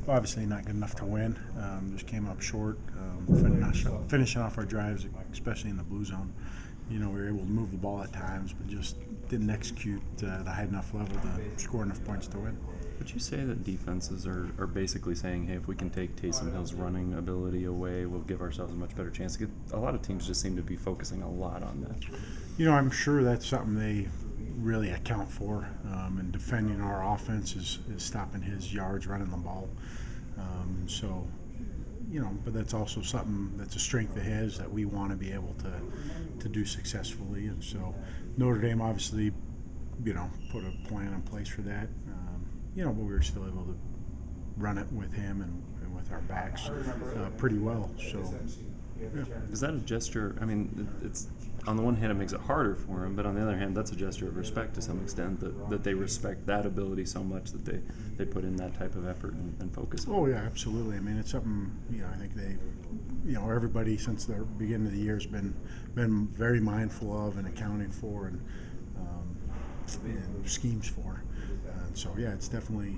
Obviously not good enough to win. Just came up short. Finishing off our drives, especially in the blue zone. We were able to move the ball at times, but just didn't execute at a high enough level to score enough points to win. Would you say that defenses are basically saying, hey, if we can take Taysom Hill's running ability away, we'll give ourselves a much better chance? A lot of teams just seem to be focusing a lot on that. I'm sure that's something they really account for, and defending our offense is stopping his yards running the ball. But that's also something that's a strength of his that we want to be able to do successfully. And so Notre Dame obviously, put a plan in place for that. But we were still able to run it with him and with our backs pretty well. So, yeah. Is that a gesture? I mean, it's on the one hand it makes it harder for him, but on the other hand, that's a gesture of respect to some extent that they respect that ability so much that they put in that type of effort and focus. Oh yeah, absolutely. I mean, it's something I think they, everybody since the beginning of the year has been very mindful of and accounting for and schemes for. So yeah, it's definitely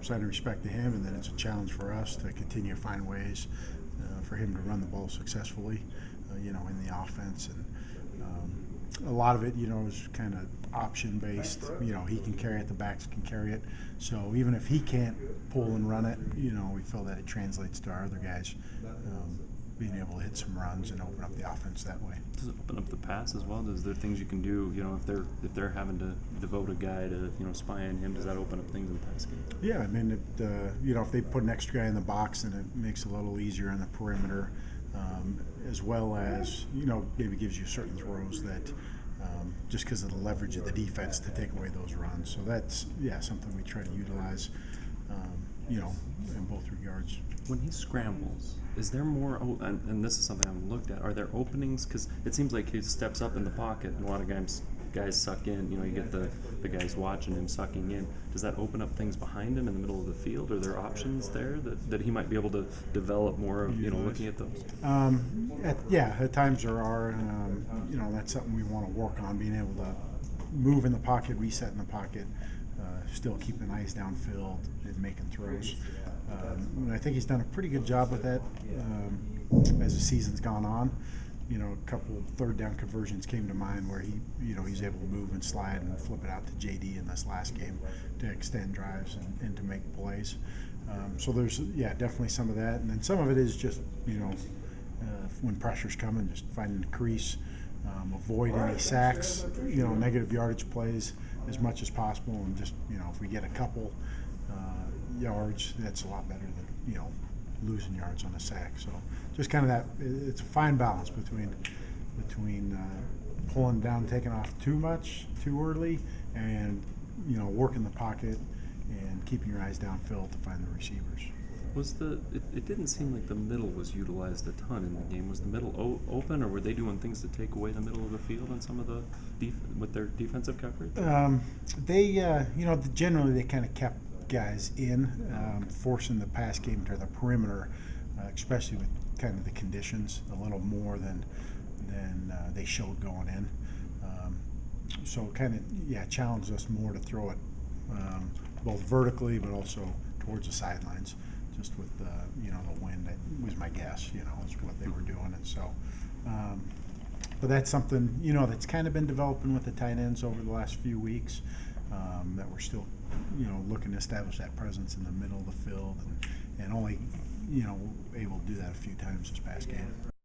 sign of respect to him, and then it's a challenge for us to continue to find ways for him to run the ball successfully, in the offense. And a lot of it, is kind of option based. He can carry it, the backs can carry it. So even if he can't pull and run it, we feel that it translates to our other guys being able to hit some runs and open up the offense that way. Does it open up the pass as well? Is there things you can do? If they're having to devote a guy to spy on him, does that open up things in the pass game? Yeah, I mean, if they put an extra guy in the box, then it makes it a little easier on the perimeter, as well as maybe gives you certain throws that just because of the leverage of the defense to take away those runs. So that's something we try to utilize, in both regards. When he scrambles, is there more? And this is something I've looked at. Are there openings? Because it seems like he steps up in the pocket, and a lot of guys suck in. You get the guys watching him sucking in. Does that open up things behind him in the middle of the field? Are there options there that he might be able to develop more of? Looking at those. At times there are. That's something we want to work on, being able to move in the pocket, reset in the pocket, still keeping eyes downfield and making throws. And I think he's done a pretty good job with that as the season's gone on. A couple third down conversions came to mind where he's able to move and slide and flip it out to JD in this last game to extend drives and to make plays. So there's definitely some of that, and then some of it is just when pressure's coming, just finding the crease, avoid any sacks, negative yardage plays as much as possible, and just if we get a couple yards, that's a lot better than losing yards on a sack. So just kind of that, it's a fine balance between pulling down, taking off too much too early, and working the pocket and keeping your eyes downfield to find the receivers. It didn't seem like the middle was utilized a ton in the game. Was the middle open, or were they doing things to take away the middle of the field on some of the with their defensive coverage? Generally they kind of kept guys in, forcing the pass game to the perimeter, especially with kind of the conditions a little more than they showed going in. So kind of challenged us more to throw it both vertically but also towards the sidelines, just with the wind. That was my guess, is what they were doing. And so but that's something that's kind of been developing with the tight ends over the last few weeks, that we're still looking to establish that presence in the middle of the field, and only able to do that a few times this past game.